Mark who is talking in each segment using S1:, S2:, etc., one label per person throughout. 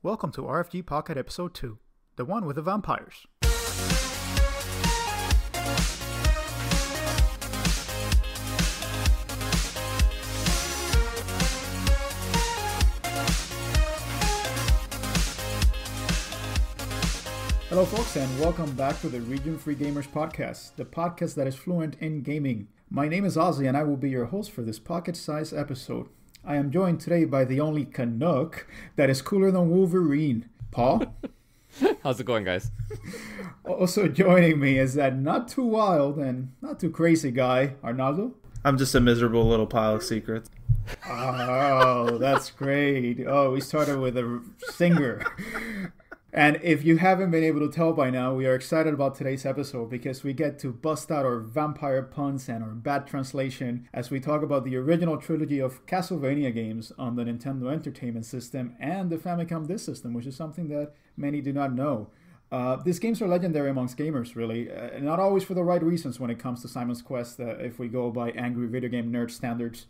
S1: Welcome to RFG Pocket Episode 2, the one with the vampires. Hello folks, and welcome back to the Region Free Gamers Podcast, the podcast that is fluent in gaming. My name is Ozzy, and I will be your host for this pocket-sized episode. I am joined today by the only Canuck that is cooler than Wolverine, Paul.
S2: How's it going, guys?
S1: Also joining me is that not too wild and not too crazy guy, Arnaldo.
S3: I'm just a miserable little pile of secrets.
S1: Oh, that's great. Oh, we started with a singer. And if you haven't been able to tell by now, we are excited about today's episode because we get to bust out our vampire puns and our bad translation as we talk about the original trilogy of Castlevania games on the Nintendo Entertainment System and the Famicom Disk System, which is something that many do not know. These games are legendary amongst gamers, really, not always for the right reasons when it comes to Simon's Quest, if we go by angry video game nerd standards.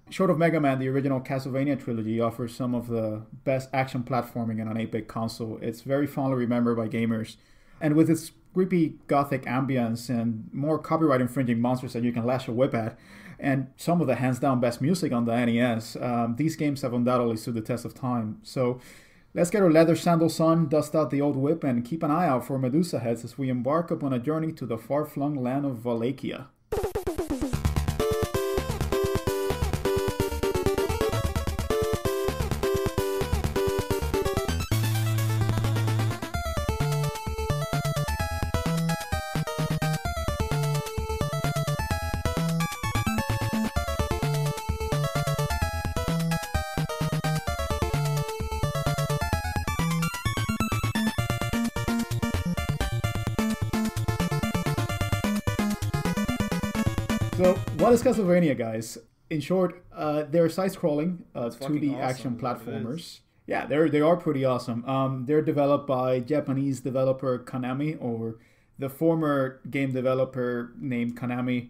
S1: Short of Mega Man, the original Castlevania trilogy offers some of the best action platforming on an 8-bit console. It's very fondly remembered by gamers. And with its creepy gothic ambience and more copyright infringing monsters that you can lash a whip at, and some of the hands down best music on the NES, these games have undoubtedly stood the test of time. So let's get our leather sandals on, dust out the old whip, and keep an eye out for Medusa heads as we embark upon a journey to the far-flung land of Wallachia. So, what is Castlevania, guys? In short, they're side-scrolling 2D action platformers. Yeah, they are pretty awesome. They're developed by Japanese developer Konami, or the former game developer named Konami,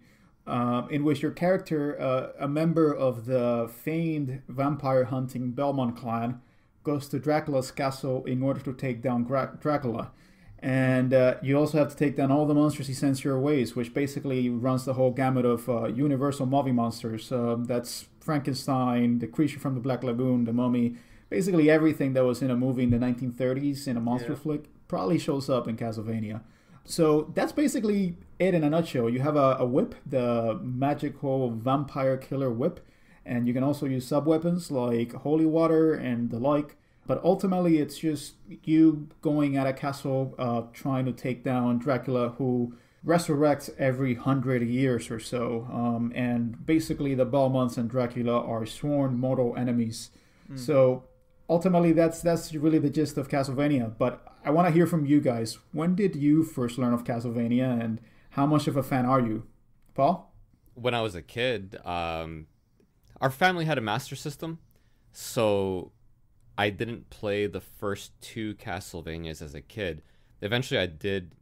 S1: in which your character, a member of the famed vampire hunting Belmont clan, goes to Dracula's castle in order to take down Dracula. And you also have to take down all the monsters he sends your ways, which basically runs the whole gamut of universal movie monsters. That's Frankenstein, the creature from the Black Lagoon, the mummy. Basically everything that was in a movie in the 1930s in a monster flick probably shows up in Castlevania. So that's basically it in a nutshell. You have a whip, the magical vampire killer whip, and you can also use sub-weapons like holy water and the like. But ultimately, it's just you going at a castle trying to take down Dracula, who resurrects every 100 years or so. And basically, the Belmonts and Dracula are sworn mortal enemies. So ultimately, that's really the gist of Castlevania. But I want to hear from you guys. When did you first learn of Castlevania, and how much of a fan are you? Paul?
S2: When I was a kid, our family had a Master System, so I didn't play the first two Castlevanias as a kid. Eventually, I did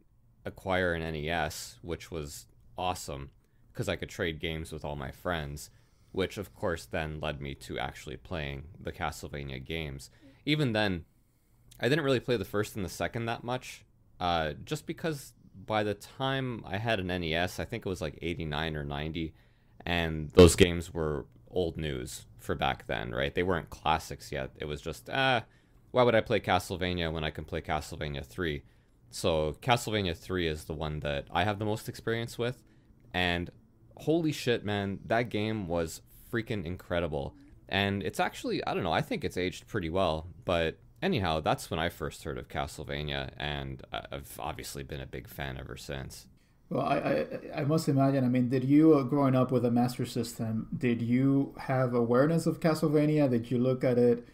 S2: acquire an NES, which was awesome because I could trade games with all my friends, which of course then led me to actually playing the Castlevania games. Even then, I didn't really play the first and the second that much, just because by the time I had an NES, I think it was like 89 or 90, and those games were old news for back then, right? They weren't classics yet. It was just, why would I play Castlevania when I can play Castlevania 3? So Castlevania 3 is the one that I have the most experience with, and holy shit, man, that game was freaking incredible. And it's actually, I don't know, I think it's aged pretty well, but anyhow, that's when I first heard of Castlevania, and I've obviously been a big fan ever since.
S1: Well, I must imagine, I mean, did you, growing up with a Master System, did you have awareness of Castlevania? Did you look at it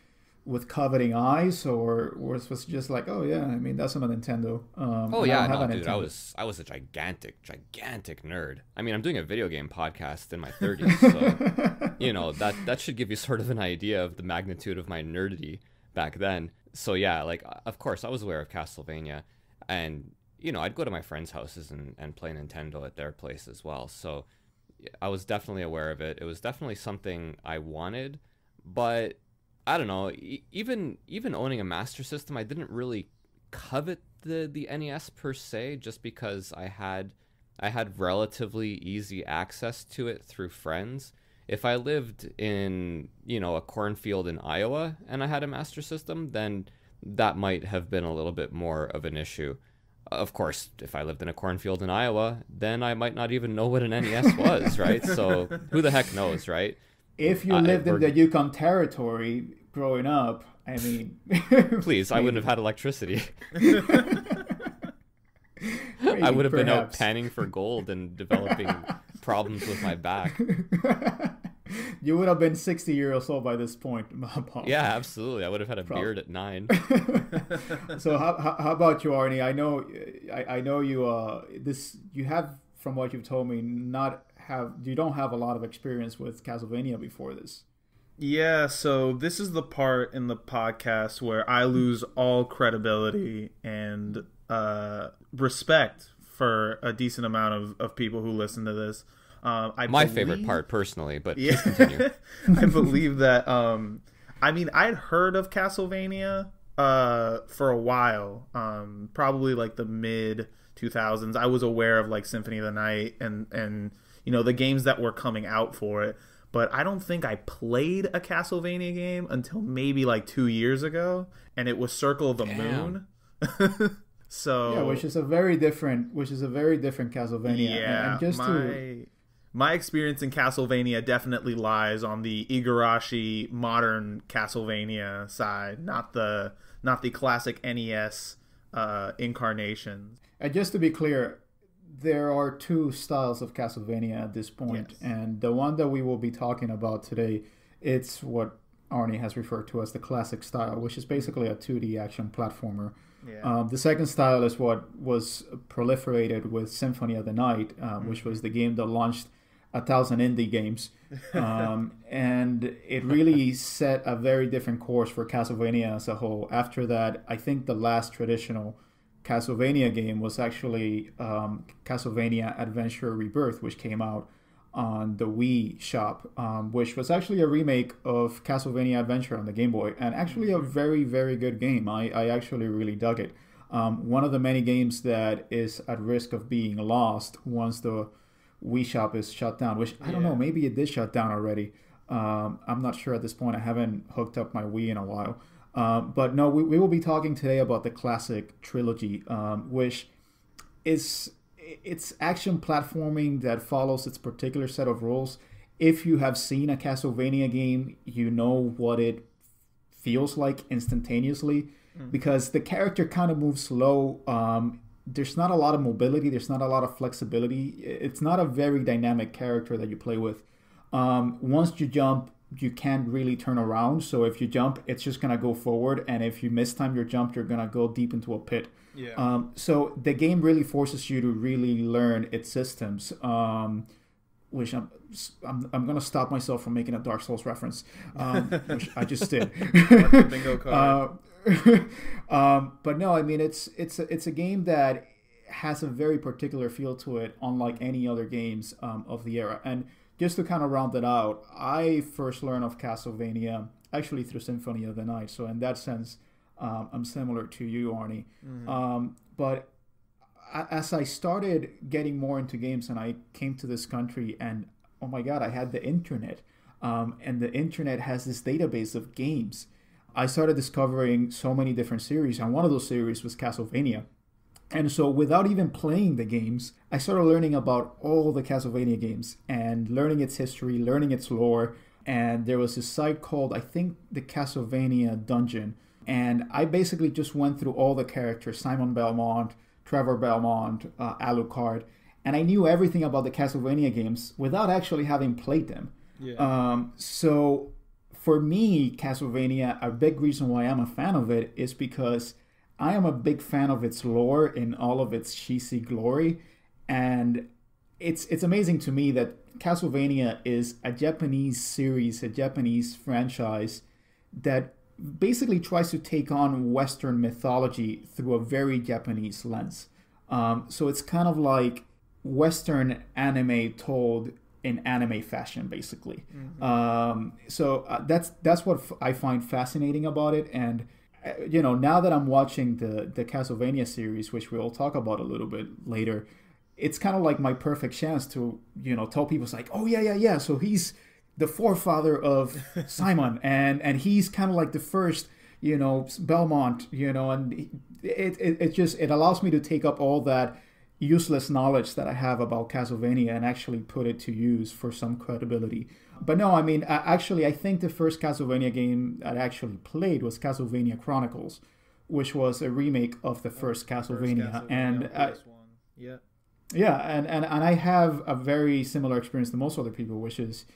S1: with coveting eyes, or was it just like, oh yeah, I mean, that's on a Nintendo?
S2: Oh yeah, no, dude, I was a gigantic nerd. I mean, I'm doing a video game podcast in my 30s, so, you know, that should give you sort of an idea of the magnitude of my nerdity back then. So yeah, like, of course, I was aware of Castlevania, and you know, I'd go to my friends' houses and play Nintendo at their place as well. So I was definitely aware of it. It was definitely something I wanted, but I don't know. Even owning a Master System, I didn't really covet the NES per se, just because I had relatively easy access to it through friends. If I lived in, a cornfield in Iowa and I had a Master System, then that might have been a little bit more of an issue. Of course, if I lived in a cornfield in Iowa, then I might not even know what an NES was, right? So who the heck knows, right?
S1: If you lived in the Yukon Territory growing up, I mean...
S2: Please, I wouldn't have had electricity. I would have been out panning for gold and developing problems with my back.
S1: You would have been 60 years old by this point, Paul.
S2: Yeah, absolutely. I would have had a beard at 9.
S1: So how about you, Arnie? I know you have, from what you've told me, you don't have a lot of experience with Castlevania before this.
S3: Yeah, so this is the part in the podcast where I lose all credibility and respect for a decent amount of people who listen to this. My
S2: favorite part, personally, but please continue.
S3: I believe that, I'd heard of Castlevania for a while, probably like the mid-2000s. I was aware of like Symphony of the Night and the games that were coming out for it. But I don't think I played a Castlevania game until maybe like 2 years ago, and it was Circle of the Moon. So
S1: yeah, which is a very different Castlevania.
S3: Yeah, and my experience in Castlevania definitely lies on the Igarashi modern Castlevania side, not the classic NES incarnations.
S1: And just to be clear, there are two styles of Castlevania at this point, yes. And the one that we will be talking about today, it's what Arnie has referred to as the classic style, which is basically a 2D action platformer. Yeah. The second style is what was proliferated with Symphony of the Night, which was the game that launched 1,000 indie games, and it really set a very different course for Castlevania as a whole. After that, I think the last traditional Castlevania game was actually Castlevania Adventure Rebirth, which came out on the Wii shop, which was actually a remake of Castlevania Adventure on the Game Boy, and actually a very, very good game. I actually really dug it. One of the many games that is at risk of being lost once the Wii shop is shut down, which I don't know, maybe it did shut down already. I'm not sure at this point. I haven't hooked up my Wii in a while. But no, we will be talking today about the classic Trilogy, which is it's action platforming that follows its particular set of rules. If you have seen a Castlevania game, you know what it feels like instantaneously, because the character kind of moves slow. There's not a lot of mobility. There's not a lot of flexibility. It's not a very dynamic character that you play with. Once you jump, you can't really turn around. So if you jump, it's just going to go forward. And if you mistime your jump, you're going to go deep into a pit. Yeah. So the game really forces you to really learn its systems, which I'm going to stop myself from making a Dark Souls reference, which I just did.
S3: Bingo card.
S1: But no, I mean, it's a game that has a very particular feel to it, unlike any other games of the era. And just to kind of round it out, I first learned of Castlevania actually through Symphony of the Night. So in that sense, I'm similar to you, Arnie. But as I started getting more into games and I came to this country and, oh my God, I had the internet. And the internet has this database of games. I started discovering so many different series, and one of those series was Castlevania. And so without even playing the games, I started learning about all the Castlevania games and learning its history, learning its lore. And there was this site called, I think, the Castlevania Dungeon. And I basically just went through all the characters, Simon Belmont, Trevor Belmont, Alucard, and I knew everything about the Castlevania games without actually having played them. Yeah. So for me, Castlevania, a big reason why I'm a fan of it is because I am a big fan of its lore in all of its cheesy glory. And it's amazing to me that Castlevania is a Japanese series, a Japanese franchise that basically tries to take on Western mythology through a very Japanese lens. So it's kind of like Western anime told in anime fashion, basically. That's what I find fascinating about it. And now that I'm watching the Castlevania series, which we'll talk about a little bit later, it's kind of like my perfect chance to tell people, it's like, oh yeah, so he's the forefather of Simon, and he's kind of like the first Belmont, and it allows me to take up all that useless knowledge that I have about Castlevania and actually put it to use for some credibility. But no, I mean, actually, I think the first Castlevania game I actually played was Castlevania Chronicles, which was a remake of the first Castlevania. And and I have a very similar experience to most other people, which is,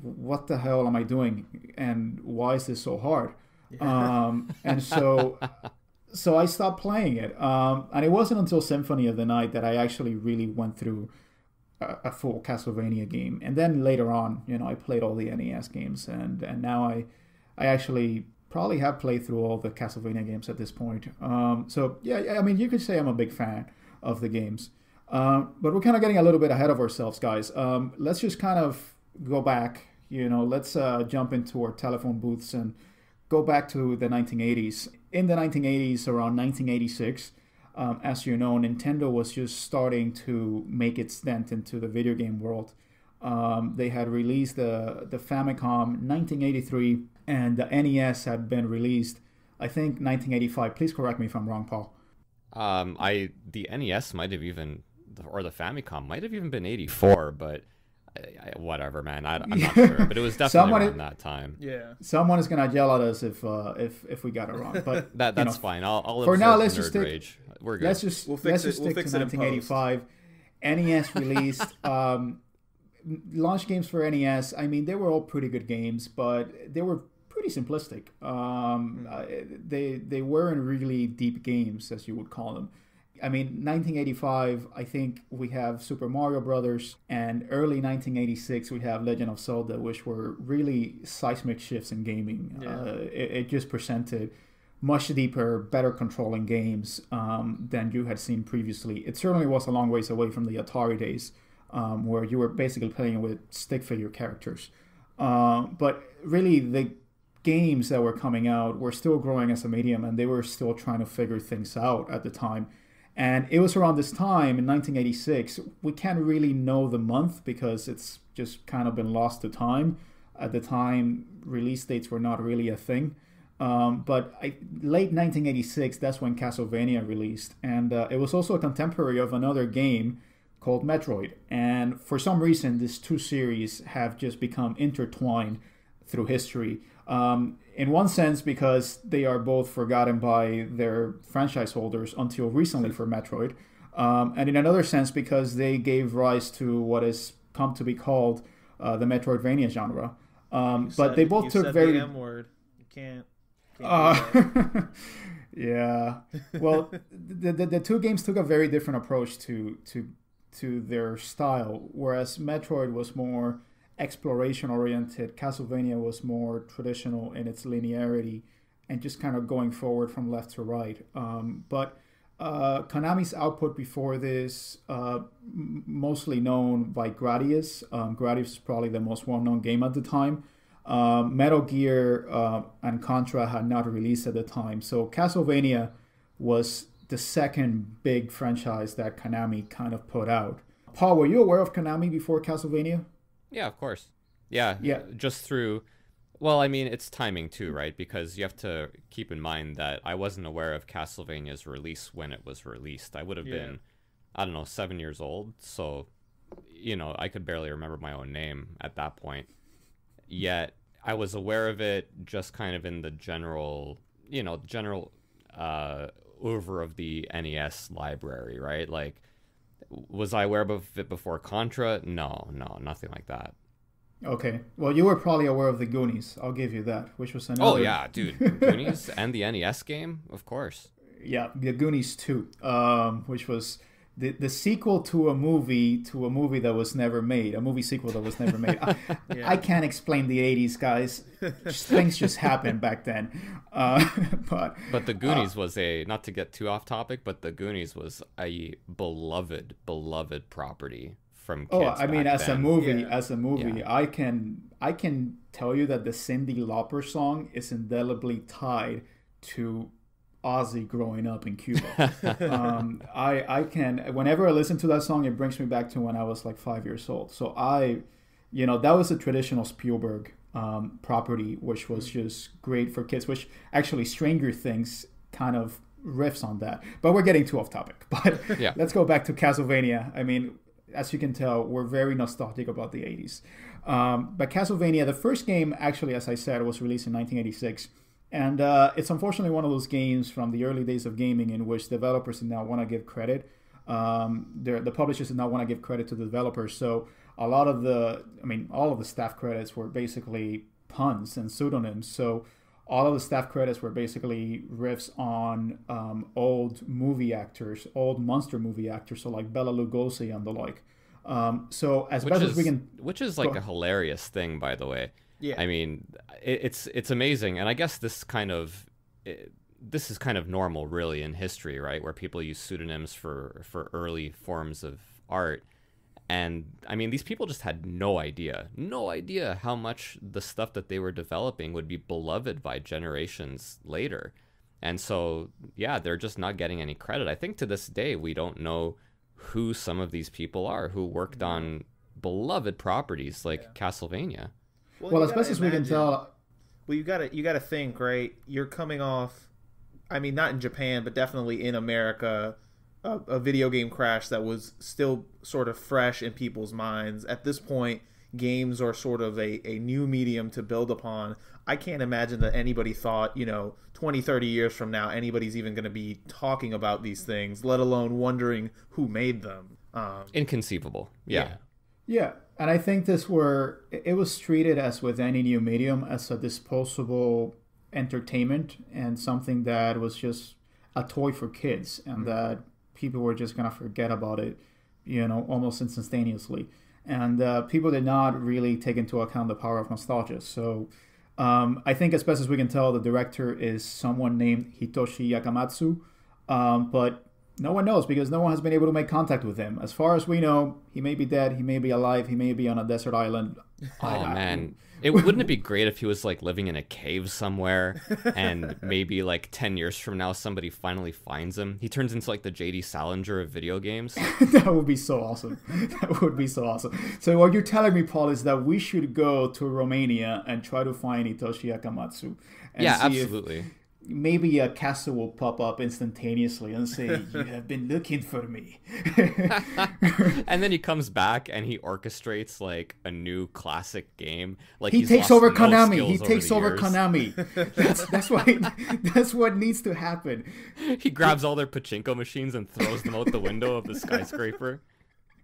S1: what the hell am I doing, and why is this so hard? And so I stopped playing it. And it wasn't until Symphony of the Night that I actually really went through a full Castlevania game. And then later on, I played all the NES games. And now I actually probably have played through all the Castlevania games at this point. So, yeah, I mean, you could say I'm a big fan of the games. But we're kind of getting a little bit ahead of ourselves, guys. Let's just kind of go back. Let's jump into our telephone booths and go back to the 1980s. In the 1980s, around 1986, as you know, Nintendo was just starting to make its dent into the video game world. They had released the Famicom 1983, and the NES had been released, I think, 1985. Please correct me if I'm wrong, Paul.
S2: The NES might have even, or the Famicom might have even been 84, but whatever, man. I'm not sure, but it was definitely around that time.
S3: Yeah,
S1: someone is gonna yell at us if we got it wrong, but
S2: that's fine. I'll
S1: for now, let's just
S2: stick. Rage. We're good.
S1: Let's just stick to 1985. NES released launch games for NES. I mean, they were all pretty good games, but they were pretty simplistic. They weren't really deep games, as you would call them. I mean, 1985, I think we have Super Mario Brothers, and early 1986 we have Legend of Zelda, which were really seismic shifts in gaming. It just presented much deeper, better controlling games than you had seen previously. It certainly was a long ways away from the Atari days, where you were basically playing with stick figure characters. But really, the games that were coming out were still growing as a medium, and they were still trying to figure things out at the time. And it was around this time, in 1986, we can't really know the month because it's just kind of been lost to time. At the time, release dates were not really a thing. But late 1986, that's when Castlevania released. And it was also a contemporary of another game called Metroid. And for some reason, these two series have just become intertwined through history. In one sense, because they are both forgotten by their franchise holders until recently for Metroid. And in another sense, because they gave rise to what has come to be called the Metroidvania genre. But they both took very...
S3: the M word. You can't
S1: yeah. Well, the two games took a very different approach to their style, whereas Metroid was more exploration oriented. Castlevania was more traditional in its linearity and just kind of going forward from left to right. But Konami's output before this, mostly known by Gradius. Gradius is probably the most well-known game at the time. Metal Gear and Contra had not released at the time. So Castlevania was the second big franchise that Konami kind of put out. Paul, were you aware of Konami before Castlevania?
S2: Yeah, of course. Yeah. Just through... Well, I mean, it's timing too, right? Because you have to keep in mind that I wasn't aware of Castlevania's release when it was released. I would have been, 7 years old. So, I could barely remember my own name at that point. Yet, I was aware of it just kind of in the general oeuvre of the NES library, right? Like, was I aware of it before Contra? No, nothing like that.
S1: Okay. Well, you were probably aware of the Goonies. I'll give you that, which was another...
S2: Oh, yeah, dude. Goonies and the NES game? Of course.
S1: Yeah, the Goonies 2, which was the sequel to a movie that was never made, a movie sequel that was never made. I can't explain the 80s, guys. Things just happened back then. But
S2: the Goonies was not to get too off topic, but the Goonies was a beloved property from
S1: Oh,
S2: kids
S1: I mean,
S2: back
S1: as a
S2: then.
S1: movie,
S3: Yeah.
S1: I can tell you that the Cyndi Lauper song is indelibly tied to Ozzy growing up in Cuba. I can, whenever I listen to that song, it brings me back to when I was like 5 years old. So that was a traditional Spielberg property, which was just great for kids. Which actually, Stranger Things kind of riffs on that. But we're getting too off topic. But
S2: Yeah.
S1: let's go back to Castlevania. I mean, as you can tell, we're very nostalgic about the 80s. But Castlevania, the first game, actually, as I said, was released in 1986. And it's unfortunately one of those games from the early days of gaming in which developers did not want to give credit. The publishers did not want to give credit to the developers. So all of the staff credits were basically puns and pseudonyms. So all of the staff credits were basically riffs on old movie actors, old monster movie actors, so like Bela Lugosi and the like. So as best as we can,
S2: which is like a hilarious thing, by the way.
S3: Yeah.
S2: I mean, it's amazing, and I guess this is kind of normal, really, in history, right? Where people use pseudonyms for early forms of art. And I mean, these people just had no idea how much the stuff that they were developing would be beloved by generations later. And so, yeah, they're just not getting any credit. I think to this day, we don't know who some of these people are who worked on beloved properties like Castlevania.
S1: Well, as best as we can tell.
S3: Well, you gotta think, right? You're coming off, I mean, not in Japan, but definitely in America, a video game crash that was still sort of fresh in people's minds. At this point, games are sort of a new medium to build upon. I can't imagine that anybody thought, 20, 30 years from now, anybody's even going to be talking about these things, let alone wondering who made them.
S2: Inconceivable. Yeah.
S1: Yeah, and I think it was treated, as with any new medium, as a disposable entertainment and something that was just a toy for kids, and that people were just going to forget about it, almost instantaneously. And people did not really take into account the power of nostalgia. So I think, as best as we can tell, the director is someone named Hitoshi Akamatsu, but no one knows because no one has been able to make contact with him. As far as we know, he may be dead, he may be alive, he may be on a desert island.
S2: Oh, man. Wouldn't it be great if he was like living in a cave somewhere and maybe like 10 years from now somebody finally finds him? He turns into like the J.D. Salinger of video games.
S1: That would be so awesome. That would be so awesome. So what you're telling me, Paul, is that we should go to Romania and try to find Hitoshi Akamatsu. And
S2: yeah,
S1: see
S2: absolutely.
S1: Maybe a castle will pop up instantaneously and say, "You have been looking for me."
S2: And then he comes back and he orchestrates like a new classic game. Like
S1: he
S2: he's
S1: takes
S2: lost
S1: over
S2: no
S1: Konami. He
S2: skills
S1: takes
S2: the
S1: over
S2: years.
S1: Konami. That's what needs to happen.
S2: He grabs all their pachinko machines and throws them out the window of the skyscraper.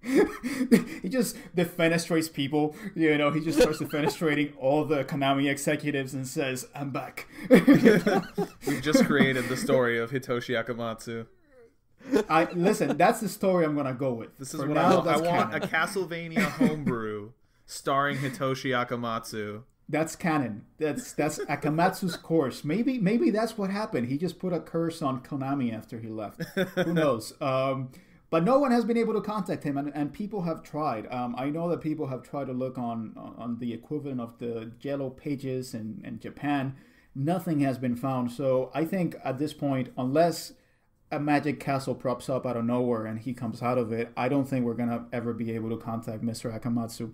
S1: He just defenestrates people. He just starts defenestrating all the Konami executives and says, "I'm back."
S3: We've just created the story of Hitoshi Akamatsu.
S1: Listen, that's the story I'm gonna go with.
S3: This is
S1: For
S3: what
S1: now,
S3: I
S1: that's
S3: want.
S1: canon.
S3: A Castlevania homebrew starring Hitoshi Akamatsu.
S1: That's canon. That's Akamatsu's course. Maybe that's what happened. He just put a curse on Konami after he left. Who knows? But no one has been able to contact him, and people have tried. I know that people have tried to look on the equivalent of the Yellow Pages in Japan. Nothing has been found. So I think at this point, unless a magic castle props up out of nowhere and he comes out of it, I don't think we're going to ever be able to contact Mr. Akamatsu.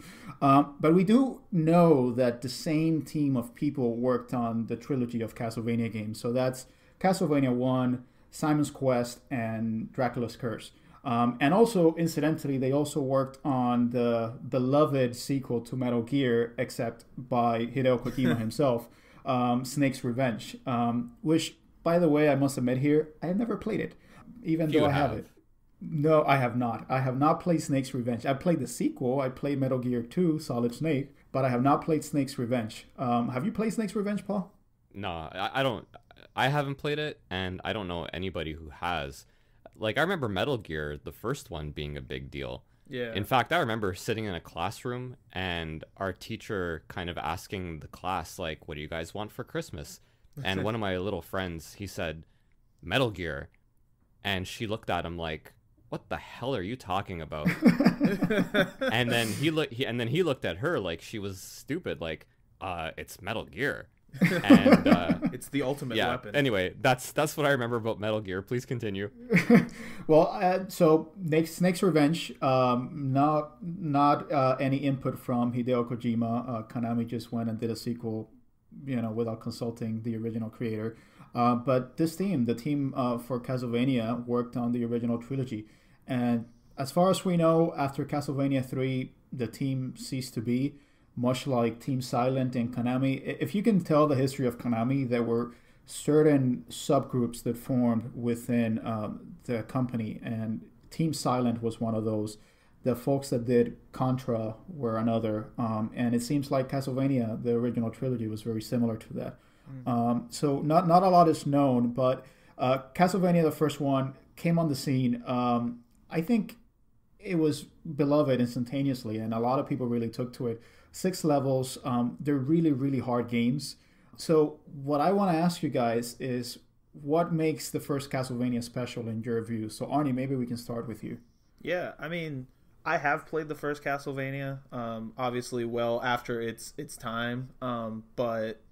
S1: But we do know that the same team of people worked on the trilogy of Castlevania games. So that's Castlevania 1, Simon's Quest, and Dracula's Curse. And also, incidentally, they also worked on the beloved sequel to Metal Gear, except by Hideo Kojima himself, Snake's Revenge, which, by the way, I must admit here, I have never played it, even though I have it. No, I have not. I have not played Snake's Revenge. I played the sequel. I played Metal Gear 2, Solid Snake, but I have not played Snake's Revenge. Have you played Snake's Revenge, Paul?
S2: No, I don't. I haven't played it, and I don't know anybody who has. Like, I remember Metal Gear, the first one, being a big deal.
S3: Yeah.
S2: In fact, I remember sitting in a classroom and our teacher kind of asking the class, like, what do you guys want for Christmas? And one of my little friends, he said, Metal Gear. And she looked at him like, what the hell are you talking about? And then he looked at her like she was stupid, like, it's Metal Gear. And
S3: it's the ultimate weapon.
S2: Anyway, that's what I remember about Metal Gear. Please continue.
S1: Well, so Snake's Revenge, not any input from Hideo Kojima. Konami just went and did a sequel, without consulting the original creator. But the team for Castlevania, worked on the original trilogy. And as far as we know, after Castlevania 3, the team ceased to be, much like Team Silent and Konami. If you can tell the history of Konami, there were certain subgroups that formed within the company, and Team Silent was one of those. The folks that did Contra were another, and it seems like Castlevania, the original trilogy, was very similar to that. So not a lot is known, but Castlevania, the first one, came on the scene. I think it was beloved instantaneously, and a lot of people really took to it. 6 levels, they're really, really hard games. So what I want to ask you guys is, what makes the first Castlevania special in your view? So Arnie, maybe we can start with you.
S3: Yeah, I mean, I have played the first Castlevania, obviously well after its time, but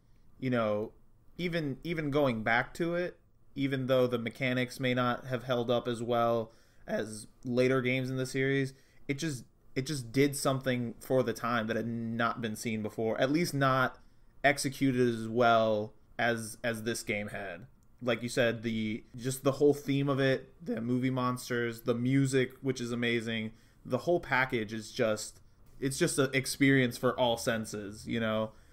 S3: even going back to it, even though the mechanics may not have held up as well as later games in the series, it just did something for the time that had not been seen before, at least not executed as well as this game had. Like you said, the whole theme of it, the movie monsters, the music, which is amazing, the whole package is just an experience for all senses.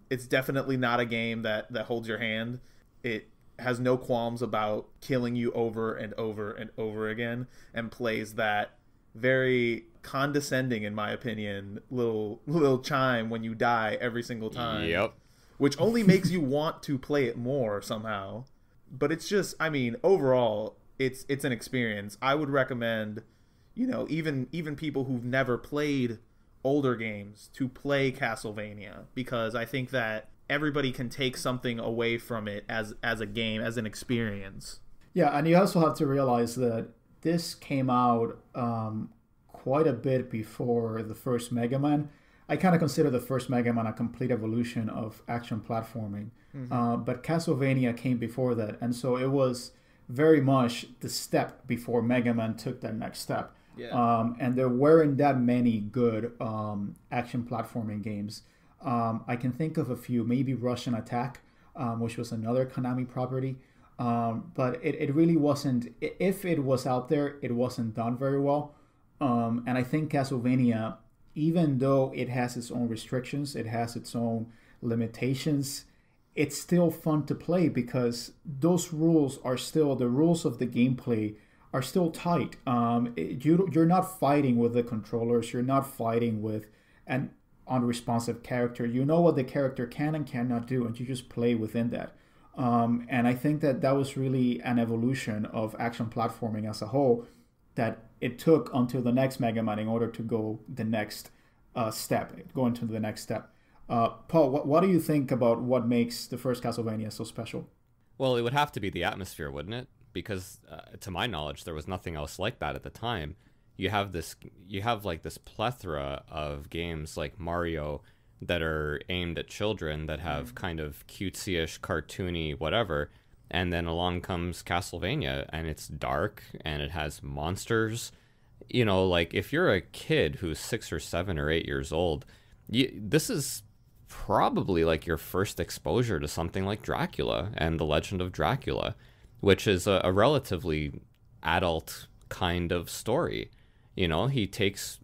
S3: It's definitely not a game that holds your hand. It has no qualms about killing you over and over and over again, and plays that very condescending, in my opinion, little chime when you die every single time.
S2: Yep.
S3: Which only makes you want to play it more somehow. But it's just, I mean, overall, it's an experience. I would recommend, even people who've never played older games to play Castlevania, because I think that everybody can take something away from it as a game, as an experience.
S1: Yeah, and you also have to realize that this came out quite a bit before the first Mega Man. I kind of consider the first Mega Man a complete evolution of action platforming. But Castlevania came before that, and so it was very much the step before Mega Man took that next step.
S3: Yeah.
S1: And there weren't that many good action platforming games. I can think of a few, maybe Russian Attack, which was another Konami property. But it really wasn't, if it was out there, it wasn't done very well. And I think Castlevania, even though it has its own restrictions, it has its own limitations, it's still fun to play because those rules are still, the rules of the gameplay are still tight. You're not fighting with the controllers, you're not fighting with an unresponsive character. You know what the character can and cannot do, and you just play within that. And I think that was really an evolution of action platforming as a whole, that it took until the next Mega Man in order to go the next step, go into the next step. Paul, what do you think about what makes the first Castlevania so special?
S2: Well, it would have to be the atmosphere, wouldn't it? Because to my knowledge, there was nothing else like that at the time. You have this plethora of games like Mario that are aimed at children, that have kind of cutesy-ish, cartoony, whatever. And then along comes Castlevania, and it's dark, and it has monsters. Like, if you're a kid who's 6 or 7 or 8 years old, this is probably like your first exposure to something like Dracula and the Legend of Dracula, which is a relatively adult kind of story. He takes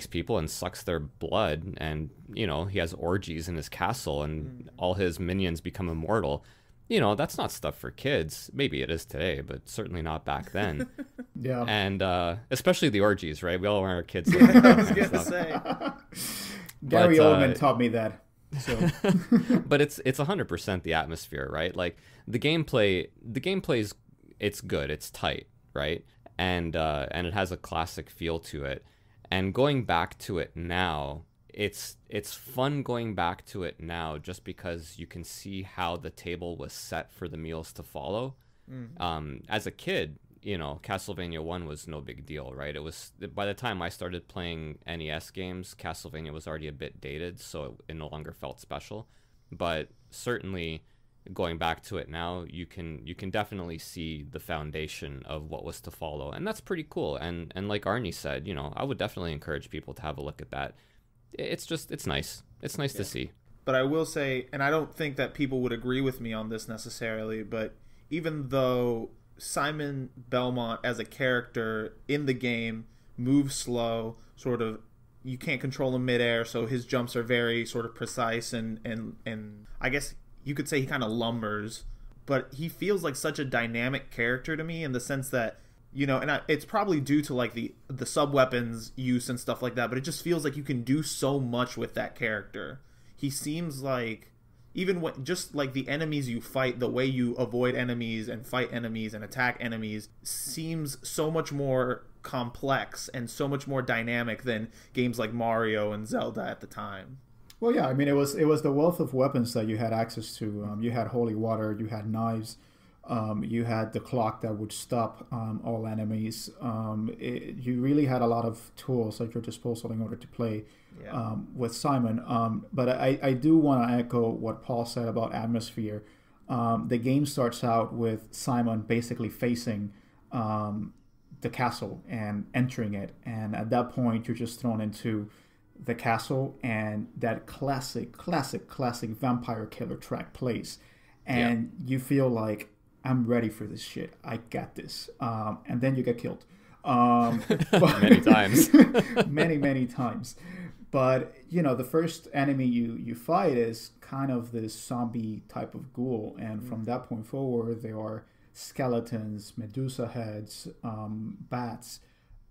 S2: people and sucks their blood, and he has orgies in his castle, and all his minions become immortal. That's not stuff for kids. Maybe it is today, but certainly not back then.
S1: Yeah.
S2: And especially the orgies, right? We all want our kids to
S3: I was gonna say.
S1: Gary Oldman taught me that. So.
S2: But it's 100% the atmosphere, right? Like the gameplay's it's good, it's tight, right? And it has a classic feel to it. And going back to it now, it's fun going back to it now just because you can see how the table was set for the meals to follow. As a kid, Castlevania 1 was no big deal, right? It was, by the time I started playing NES games, Castlevania was already a bit dated, so it no longer felt special. But certainly going back to it now, you can definitely see the foundation of what was to follow, and that's pretty cool. And like Arnie said, I would definitely encourage people to have a look at that. It's nice. It's nice to see.
S3: But I will say, and I don't think that people would agree with me on this necessarily, but even though Simon Belmont as a character in the game moves slow, sort of, you can't control him midair, so his jumps are very sort of precise, and I guess you could say he kind of lumbers, but he feels like such a dynamic character to me in the sense that, it's probably due to like the sub weapons use and stuff like that, but it just feels like you can do so much with that character. He seems like, even when just like the enemies you fight, the way you avoid enemies and fight enemies and attack enemies seems so much more complex and so much more dynamic than games like Mario and Zelda at the time.
S1: Well, yeah, I mean, it was the wealth of weapons that you had access to. You had holy water, you had knives, you had the clock that would stop all enemies. You really had a lot of tools at your disposal in order to play with Simon. But I do want to echo what Paul said about atmosphere. The game starts out with Simon basically facing the castle and entering it. And at that point, you're just thrown into the castle, and that classic vampire killer track plays. And you feel like, I'm ready for this shit. I got this. And then you get killed.
S2: Many times.
S1: many times. But, the first enemy you fight is kind of this zombie type of ghoul. And from that point forward, there are skeletons, Medusa heads, bats.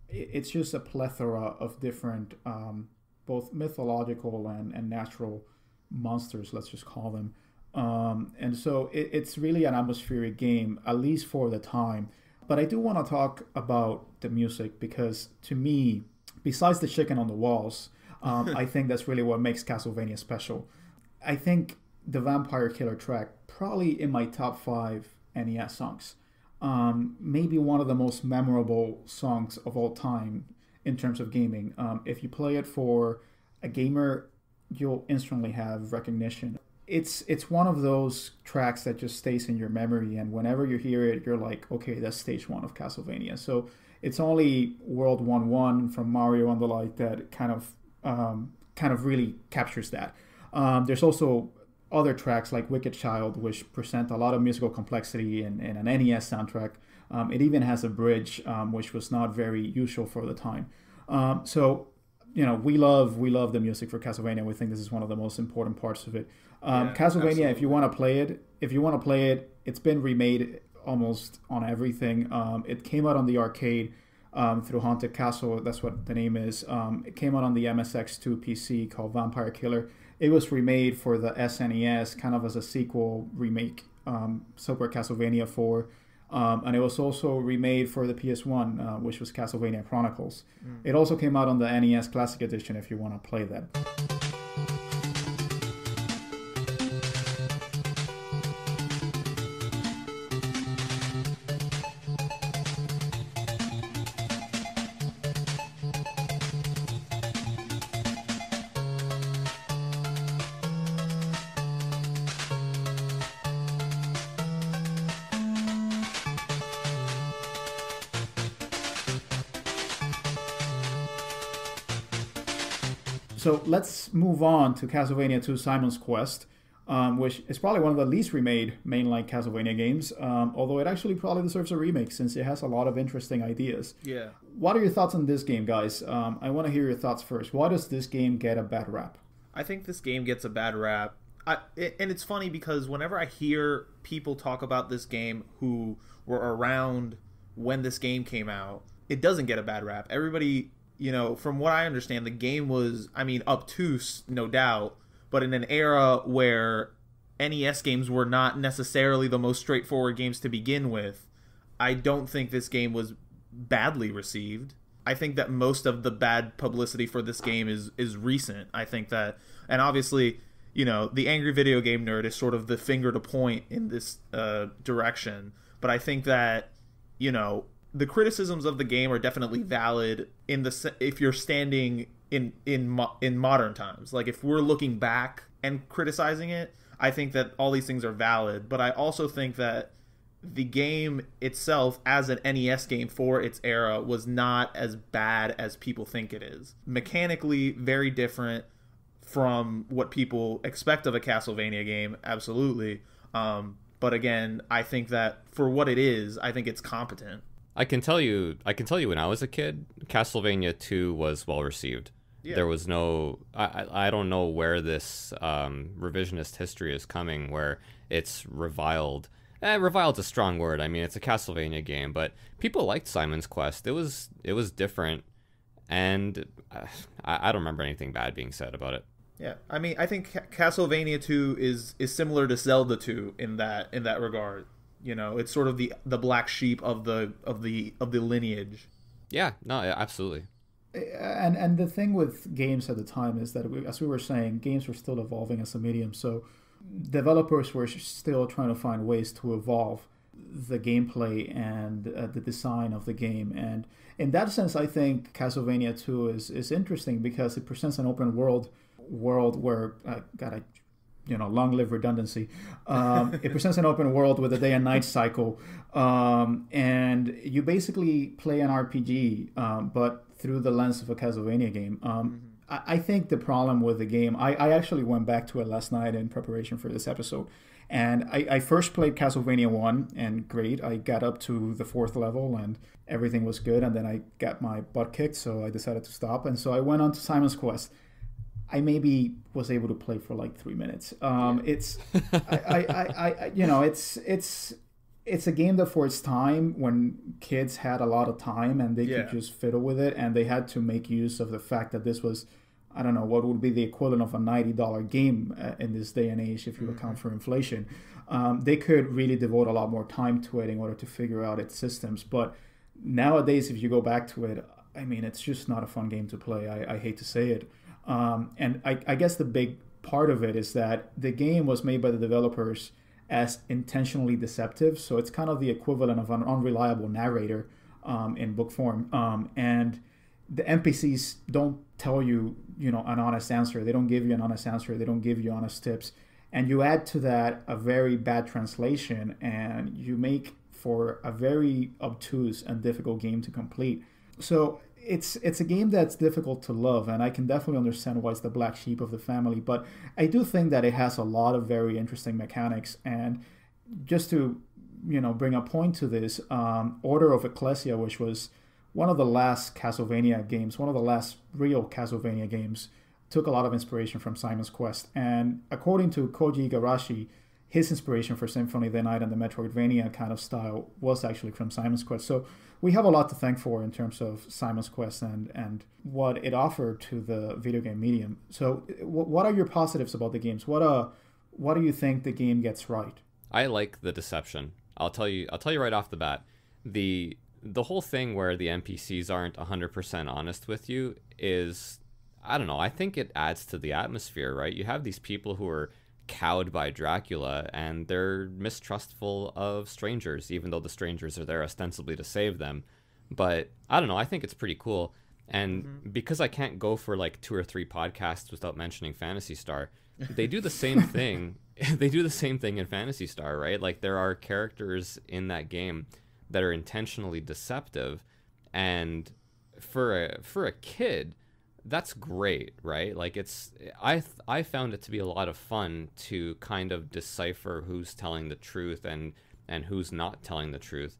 S1: It's just a plethora of different, both mythological and natural monsters, let's just call them. And so it's really an atmospheric game, at least for the time. But I do want to talk about the music, because to me, besides the chicken on the walls, I think that's really what makes Castlevania special. I think the Vampire Killer track, probably in my top 5 NES songs. Maybe one of the most memorable songs of all time in terms of gaming. If you play it for a gamer, you'll instantly have recognition. It's one of those tracks that just stays in your memory, and whenever you hear it, you're like, okay, that's stage 1 of Castlevania. So it's only World 1-1 from Mario and the like that kind of really captures that. There's also other tracks like Wicked Child, which present a lot of musical complexity in an NES soundtrack. It even has a bridge, which was not very usual for the time. So we love the music for Castlevania. We think this is one of the most important parts of it. Castlevania, absolutely. If you want to play it, it's been remade almost on everything. It came out on the arcade through Haunted Castle. That's what the name is. It came out on the MSX2 PC called Vampire Killer. It was remade for the SNES, kind of as a sequel remake, Super Castlevania 4. And it was also remade for the PS1, which was Castlevania Chronicles. It also came out on the NES Classic Edition if you want to play that. So let's move on to Castlevania II Simon's Quest, which is probably one of the least remade mainline Castlevania games, although it actually probably deserves a remake since it has a lot of interesting ideas.
S3: Yeah.
S1: What are your thoughts on this game, guys? I want to hear your thoughts first. Why does this game get a bad rap?
S3: I think this game gets a bad rap. And it's funny because whenever I hear people talk about this game who were around when this game came out, it doesn't get a bad rap. Everybody... from what I understand, the game was, obtuse, no doubt, but in an era where NES games were not necessarily the most straightforward games to begin with, I don't think this game was badly received. I think that most of the bad publicity for this game is recent. I think that, and obviously, the angry video game nerd is sort of the finger to point in this direction, but I think that, the criticisms of the game are definitely valid if you're standing in modern times. Like, if we're looking back and criticizing it, I think that all these things are valid. But I also think that the game itself, as an NES game for its era, was not as bad as people think it is. Mechanically, very different from what people expect of a Castlevania game, absolutely. But again, I think that for what it is, I think it's competent.
S2: I can tell you when I was a kid, Castlevania II was well received. Yeah. There was no, I don't know where this revisionist history is coming, where it's reviled. Reviled's a strong word. I mean, it's a Castlevania game, but people liked Simon's Quest. It was different, and I don't remember anything bad being said about it.
S3: Yeah, I mean, I think Castlevania 2 is similar to Zelda 2 in that regard. You know, it's sort of the black sheep of the lineage.
S2: Yeah, no, absolutely.
S1: And the thing with games at the time is that, as we were saying, games were still evolving as a medium. So developers were still trying to find ways to evolve the gameplay and the design of the game. And in that sense, I think Castlevania 2 is interesting because it presents an open world where long live redundancy. It presents an open world with a day and night cycle, and you basically play an RPG, but through the lens of a Castlevania game. I think the problem with the game, I actually went back to it last night in preparation for this episode, and I first played Castlevania 1, and great, I got up to the 4th level and everything was good, and then I got my butt kicked, so I decided to stop, and so I went on to Simon's Quest. I maybe was able to play for like 3 minutes. It's, it's a game that for its time, when kids had a lot of time and they could just fiddle with it, and they had to make use of the fact that this was, I don't know, what would be the equivalent of a $90 game in this day and age if you account for inflation. They could really devote a lot more time to it in order to figure out its systems. But nowadays, if you go back to it, I mean, it's just not a fun game to play. I hate to say it. And I guess the big part of it is that the game was made by the developers as intentionally deceptive. So it's kind of the equivalent of an unreliable narrator in book form. And the NPCs don't tell you, an honest answer. They don't give you an honest answer. They don't give you honest tips. And you add to that a very bad translation, and you make for a very obtuse and difficult game to complete. So it's a game that's difficult to love, and I can definitely understand why it's the black sheep of the family, but I do think that it has a lot of very interesting mechanics. And just to bring a point to this, Order of Ecclesia, which was one of the last Castlevania games, one of the last real Castlevania games, took a lot of inspiration from Simon's Quest. And according to Koji Igarashi, his inspiration for Symphony of the Night and the Metroidvania kind of style was actually from Simon's Quest. So we have a lot to thank for in terms of Simon's Quest and what it offered to the video game medium. So what are your positives about the games? What do you think the game gets right?
S2: I like the deception. I'll tell you right off the bat. The whole thing where the NPCs aren't 100% honest with you is, I don't know, I think it adds to the atmosphere, right? You have these people who are cowed by Dracula, and they're mistrustful of strangers, even though the strangers are there ostensibly to save them. But I don't know, I think it's pretty cool. And because I can't go for like 2 or 3 podcasts without mentioning Phantasy Star, they do the same thing. They do the same thing in Phantasy Star, right? Like, there are characters in that game that are intentionally deceptive, and for a kid, that's great, right? Like, I found it to be a lot of fun to kind of decipher who's telling the truth and who's not telling the truth.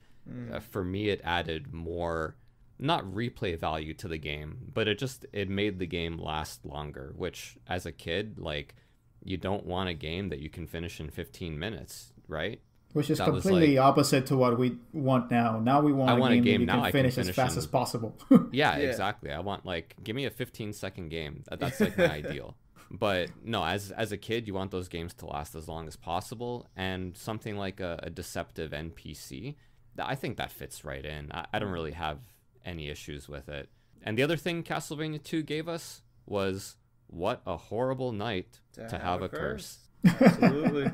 S2: For me, it added more, not replay value to the game, but it made the game last longer, which as a kid, like, you don't want a game that you can finish in 15 minutes, right?
S1: Which is completely opposite to what we want now. Now we want a game that you can finish as fast as possible.
S2: Yeah, exactly. I want, like, give me a 15-second game. That's like my ideal. But no, as a kid, you want those games to last as long as possible. And something like a deceptive NPC, I think that fits right in. I don't really have any issues with it. And the other thing Castlevania II gave us was, what a horrible night to have a curse.
S3: Absolutely.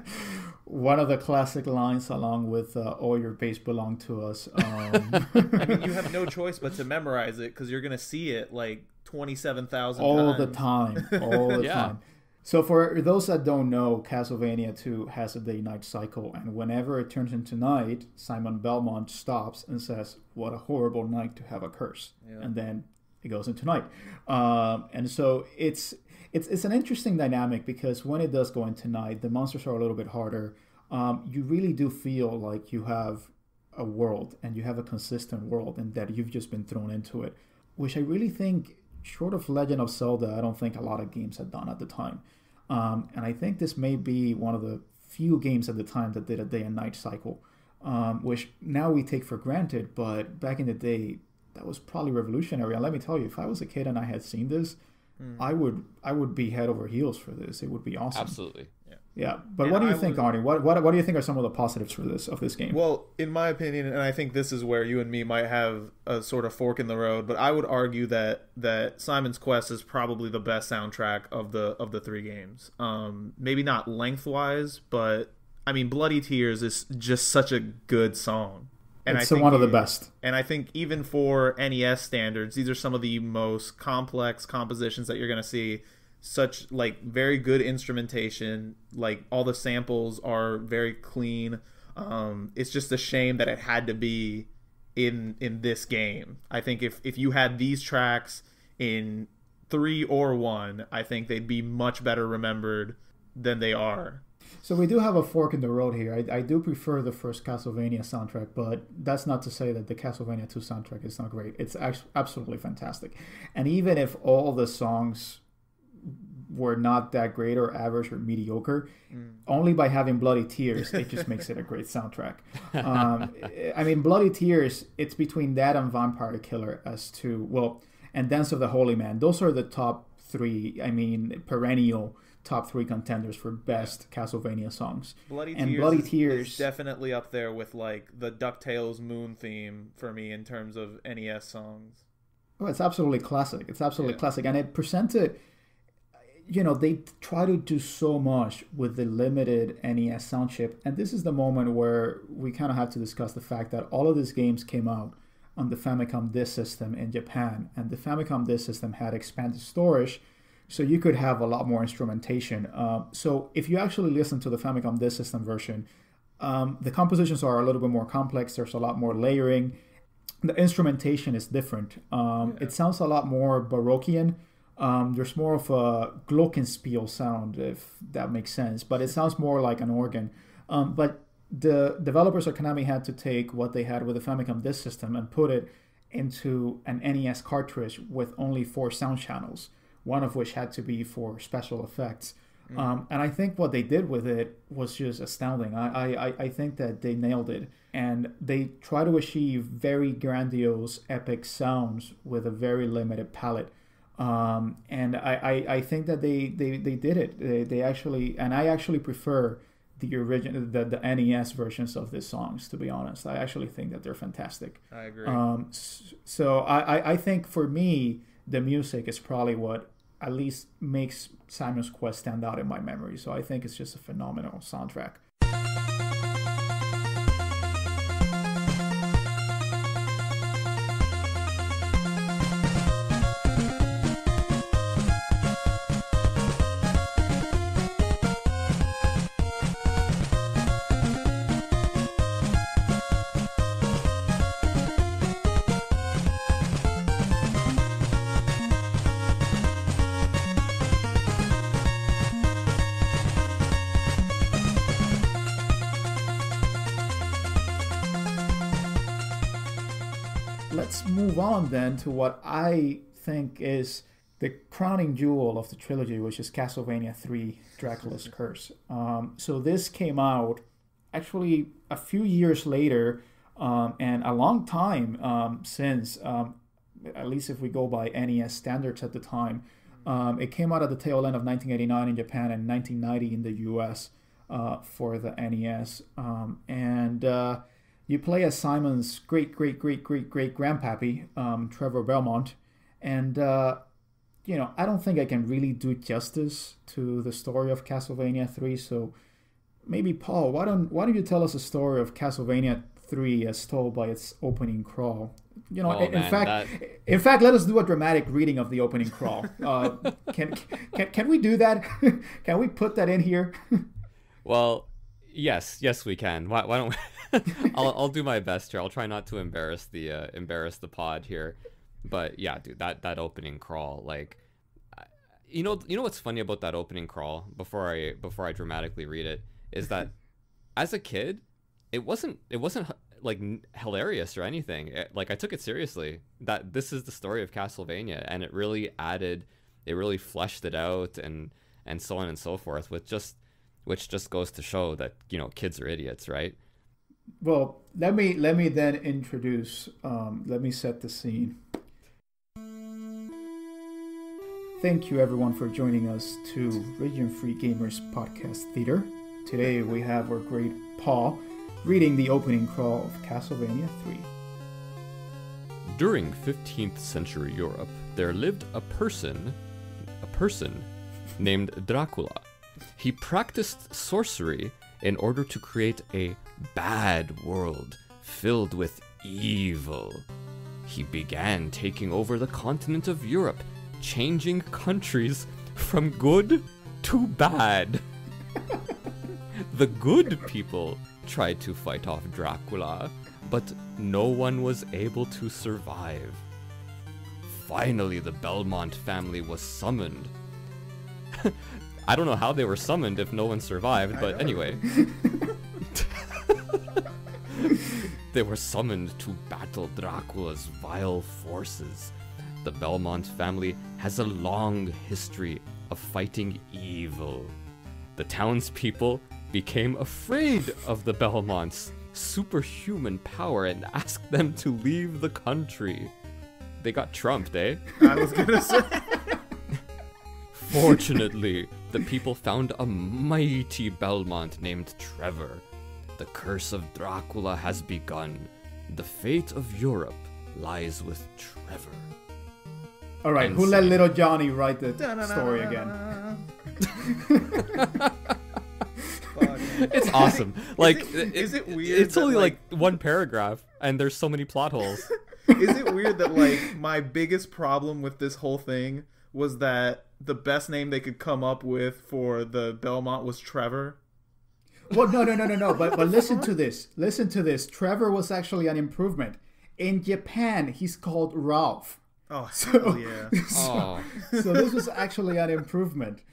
S1: One of the classic lines, along with "All your bass belong to us."
S3: I mean, you have no choice but to memorize it because you're gonna see it like 27,000 times.
S1: All the time, all the
S2: Yeah.
S1: time. So for those that don't know, Castlevania 2 has a day-night cycle, and whenever it turns into night, Simon Belmont stops and says, "What a horrible night to have a curse," and then it goes into night. And so it's an interesting dynamic because when it does go into night, the monsters are a little bit harder. You really do feel like you have a world and you have a consistent world, and that you've just been thrown into it, which I really think, short of Legend of Zelda, I don't think a lot of games had done at the time. And I think this may be one of the few games at the time that did a day and night cycle, which now we take for granted, but back in the day, that was probably revolutionary. And let me tell you, if I was a kid and I had seen this, I would be head over heels for this. It would be awesome.
S2: Absolutely.
S1: Yeah, but what do you think, Arnie? What do you think are some of the positives of this game?
S3: Well, in my opinion, and I think this is where you and me might have a sort of fork in the road, but I would argue that Simon's Quest is probably the best soundtrack of the three games. Maybe not lengthwise, but I mean, Bloody Tears is just such a good song. And
S1: it's one of the best.
S3: And I think even for NES standards, these are some of the most complex compositions that you're going to see. Such like very good instrumentation, like all the samples are very clean. It's just a shame that it had to be in this game. I think if you had these tracks in 3 or 1, I think they'd be much better remembered than they are.
S1: So we do have a fork in the road here. I do prefer the first Castlevania soundtrack, but that's not to say that the Castlevania 2 soundtrack is not great. It's actually absolutely fantastic. And even if all the songs were not that great or average or mediocre, only by having Bloody Tears, it just makes it a great soundtrack. I mean, Bloody Tears, it's between that and Vampire Killer as to, well, and Dance of the Holy Man. Those are the top 3, I mean, perennial top 3 contenders for best Castlevania songs.
S3: Bloody
S1: Tears
S3: is definitely up there with like the DuckTales Moon theme for me in terms of NES songs.
S1: Oh, it's absolutely classic. It's absolutely classic. And it presented, they try to do so much with the limited NES sound chip. And this is the moment where we kind of have to discuss the fact that all of these games came out on the Famicom Disk System in Japan. And the Famicom Disk System had expanded storage, so you could have a lot more instrumentation. So if you actually listen to the Famicom Disk System version, the compositions are a little bit more complex. There's a lot more layering. The instrumentation is different. It sounds a lot more Baroquean. There's more of a glockenspiel sound, if that makes sense, but it sounds more like an organ. But the developers of Konami had to take what they had with the Famicom Disk System and put it into an NES cartridge with only 4 sound channels, one of which had to be for special effects. And I think what they did with it was just astounding. I think that they nailed it. And they try to achieve very grandiose, epic sounds with a very limited palette. And I think that they did it. They actually, and I actually prefer the original, the NES versions of these songs, to be honest. I actually think that they're fantastic.
S3: I agree.
S1: So I think for me, the music is probably what at least makes Simon's Quest stand out in my memory. So I think it's just a phenomenal soundtrack. Let's move on then to what I think is the crowning jewel of the trilogy, which is Castlevania III, Dracula's Curse. So this came out actually a few years later, and a long time since, at least if we go by NES standards at the time. It came out at the tail end of 1989 in Japan and 1990 in the US for the NES. You play as Simon's great grandpappy, Trevor Belmont, and I don't think I can really do justice to the story of Castlevania 3. So maybe Paul, why don't you tell us a story of Castlevania 3 as told by its opening crawl? In fact, let us do a dramatic reading of the opening crawl. Can we do that? Can we put that in here?
S2: Well, yes, we can. Why don't we? I'll do my best here. I'll try not to embarrass the pod here. But yeah, dude, that opening crawl, like, you know what's funny about that opening crawl? Before I dramatically read it, is that as a kid, it wasn't like hilarious or anything. Like, I took it seriously. That this is the story of Castlevania, and it really fleshed it out, and so on and so forth, which just goes to show that kids are idiots, right?
S1: Well, let me then introduce. Let me set the scene. Thank you everyone for joining us to Region Free Gamers Podcast Theater. Today we have our great Paul reading the opening crawl of Castlevania 3.
S2: During 15th century Europe, there lived a person named Dracula. He practiced sorcery in order to create a bad world filled with evil. He began taking over the continent of Europe, changing countries from good to bad. The good people tried to fight off Dracula, but no one was able to survive. Finally, the Belmont family was summoned. I don't know how they were summoned if no one survived, but anyway. They were summoned to battle Dracula's vile forces. The Belmont family has a long history of fighting evil. The townspeople became afraid of the Belmonts' superhuman power and asked them to leave the country. They got trumped, eh?
S3: I was gonna say.
S2: Fortunately, the people found a mighty Belmont named Trevor. The curse of Dracula has begun. The fate of Europe lies with Trevor.
S1: All right, who let little Johnny write the story again?
S2: It's awesome. Like,
S3: is it weird?
S2: It's only like one paragraph, and there's so many plot holes.
S3: Is it weird that like my biggest problem with this whole thing was that the best name they could come up with for the Belmont was Trevor?
S1: Well, no. But listen to this. Listen to this. Trevor was actually an improvement. In Japan, he's called Ralph.
S3: Oh, so yeah.
S1: So this was actually an improvement.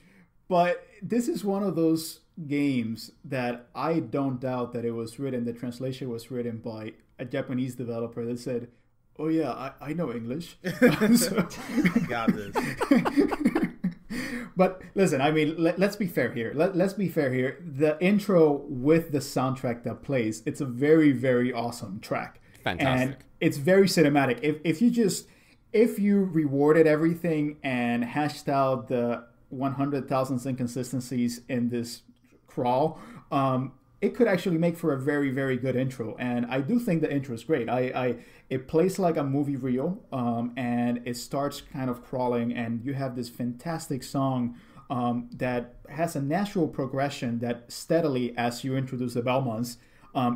S1: But this is one of those games that I don't doubt that the translation was written by a Japanese developer that said, oh yeah, I know English.
S3: Got this.
S1: But listen, I mean, let's be fair here. Let's be fair here. The intro with the soundtrack that plays, it's a very, very awesome track.
S2: Fantastic.
S1: And it's very cinematic. If you rewarded everything and hashed out the 100,000 inconsistencies in this crawl, it could actually make for a very, very good intro. And I do think the intro is great. It plays like a movie reel, and it starts kind of crawling, and you have this fantastic song that has a natural progression that steadily, as you introduce the Belmonts,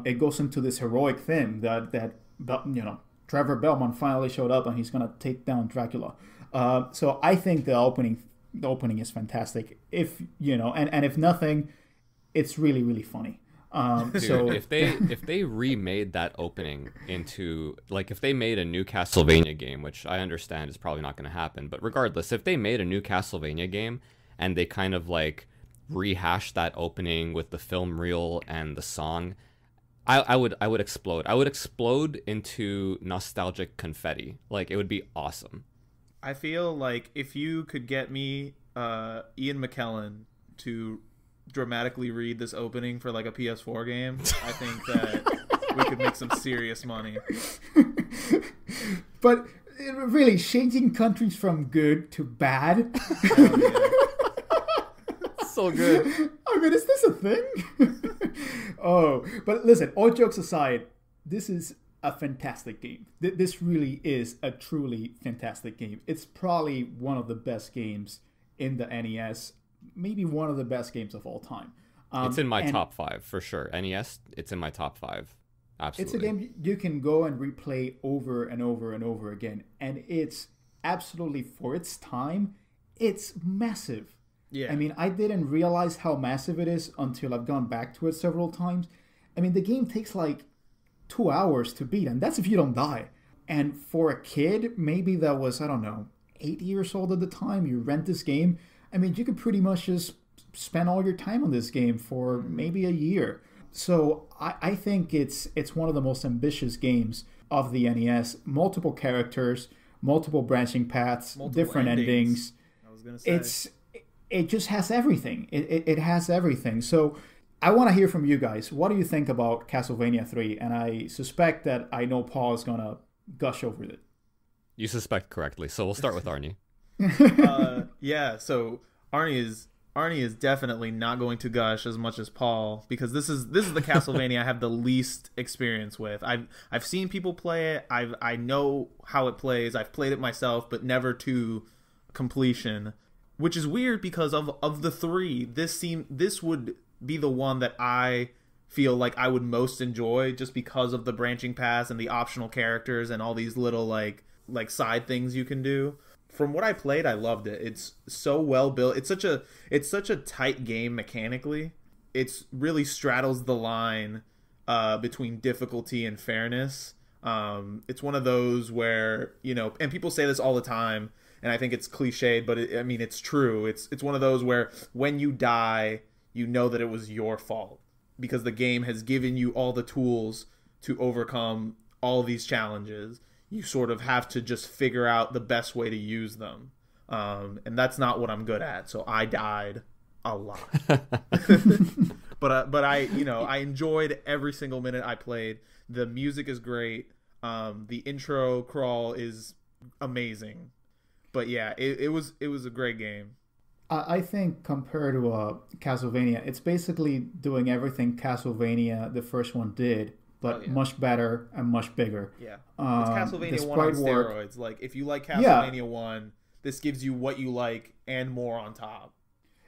S1: it goes into this heroic theme that Trevor Belmont finally showed up and he's gonna take down Dracula. So I think the opening is fantastic. If and if nothing, it's really, really funny.
S2: Dude,
S1: so
S2: if they remade that opening into, like, if they made a new Castlevania game, which I understand is probably not going to happen, but regardless, if they made a new Castlevania game and they kind of like rehashed that opening with the film reel and the song, I would explode. I would explode into nostalgic confetti. Like, it would be awesome.
S3: I feel like if you could get me Ian McKellen to dramatically read this opening for like a PS4 game, I think that we could make some serious money.
S1: But really, changing countries from good to bad.
S3: Hell yeah.
S2: So good.
S1: I mean, is this a thing? Oh, but listen, all jokes aside, this is a fantastic game. This really is a truly fantastic game. It's probably one of the best games in the NES, maybe one of the best games of all time.
S2: It's in my top 5 for sure. NES, it's in my top 5. Absolutely.
S1: It's a game you can go and replay over and over and over again, and it's absolutely, for its time, it's massive.
S3: Yeah.
S1: I mean, I didn't realize how massive it is until I've gone back to it several times. I mean, the game takes like 2 hours to beat, and that's if you don't die. And for a kid, maybe that was, I don't know, 8 years old at the time, you rent this game. I mean, you could pretty much just spend all your time on this game for maybe a year. So I think it's one of the most ambitious games of the NES. Multiple characters, multiple branching paths, different endings.
S3: I was gonna say.
S1: It just has everything. It has everything. So I want to hear from you guys. What do you think about Castlevania 3? And I suspect that I know Paul is going to gush over it.
S2: You suspect correctly. So we'll start with Arnie.
S3: Yeah, so Arnie is definitely not going to gush as much as Paul, because this is the Castlevania I have the least experience with. I've seen people play it. I know how it plays. I've played it myself, but never to completion, which is weird because of the 3, this would be the one that I feel like I would most enjoy, just because of the branching paths and the optional characters and all these little like side things you can do. From what I played, I loved it. It's so well built. It's such a tight game mechanically. It's really straddles the line between difficulty and fairness. It's one of those where, and people say this all the time, and I think it's cliched, but it's true. It's one of those where when you die, you know that it was your fault, because the game has given you all the tools to overcome all these challenges. You sort of have to just figure out the best way to use them. And that's not what I'm good at. So I died a lot. but I enjoyed every single minute I played. The music is great. The intro crawl is amazing. But yeah, it was a great game.
S1: I think compared to Castlevania, it's basically doing everything Castlevania, the first one, did, but much better and much bigger.
S3: Yeah, it's Castlevania 1 on steroids. Like, if you like Castlevania 1, this gives you what you like and more on top.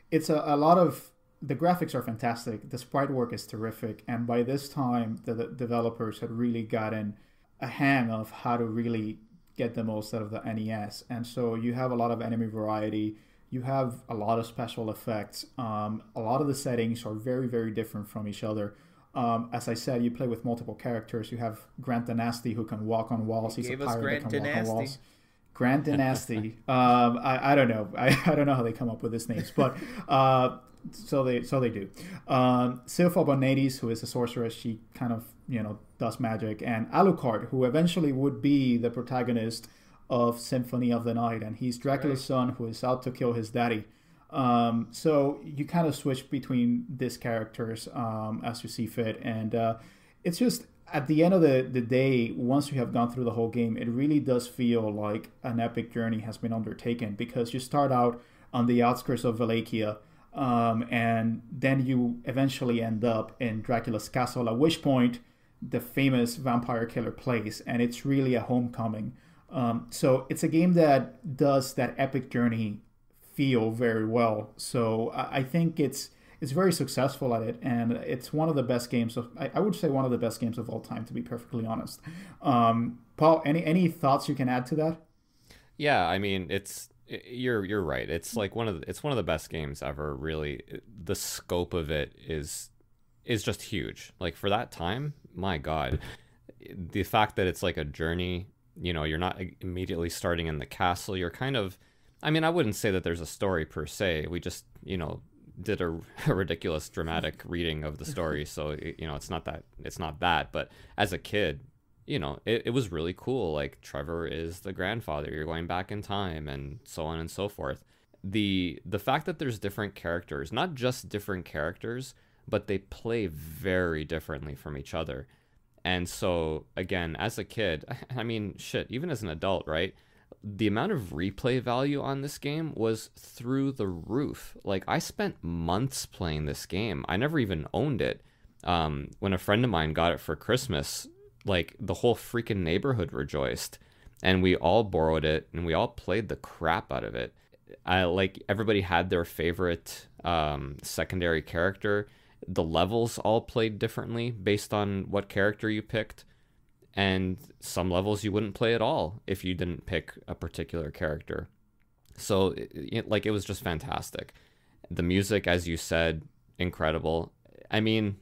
S1: It's a lot of... The graphics are fantastic. The sprite work is terrific. And by this time, the developers had really gotten a hang of how to really get the most out of the NES. And so you have a lot of enemy variety. You have a lot of special effects. A lot of the settings are very, very different from each other. As I said, you play with multiple characters. You have Grant the Nasty, who can walk on walls. He's a pirate that can walk on walls. Grant the Nasty. I don't know. I don't know how they come up with these names, but so they do. Sylpha Bonettes, who is a sorceress, she kind of does magic, and Alucard, who eventually would be the protagonist of Symphony of the Night, and he's Dracula's son who is out to kill his daddy. So you kind of switch between these characters as you see fit, and it's just, at the end of the day, once you have gone through the whole game, it really does feel like an epic journey has been undertaken, because you start out on the outskirts of Wallachia, and then you eventually end up in Dracula's castle, at which point the famous vampire killer plays, and it's really a homecoming. So it's a game that does that epic journey feel very well. So I think it's very successful at it, and it's one of the best games of, I would say, one of the best games of all time, to be perfectly honest. Paul, any thoughts you can add to that?
S2: Yeah, I mean, you're right. It's like one of the best games ever. Really, the scope of it is just huge. Like, for that time, my God, the fact that it's like a journey. You're not immediately starting in the castle. You're kind of, I mean, I wouldn't say that there's a story per se. We just, did a ridiculous dramatic reading of the story. So, it's not that. But as a kid, it was really cool. Like, Trevor is the grandfather. You're going back in time, and so on and so forth. The fact that there's different characters, not just different characters, but they play very differently from each other. And so, again, as a kid, I mean, shit, even as an adult, right? The amount of replay value on this game was through the roof. Like, I spent months playing this game. I never even owned it. When a friend of mine got it for Christmas, like the whole freaking neighborhood rejoiced, and we all borrowed it and we all played the crap out of it. Like everybody had their favorite secondary character. The levels all played differently based on what character you picked, and some levels you wouldn't play at all if you didn't pick a particular character. So it was just fantastic. The music, as you said, incredible. I mean,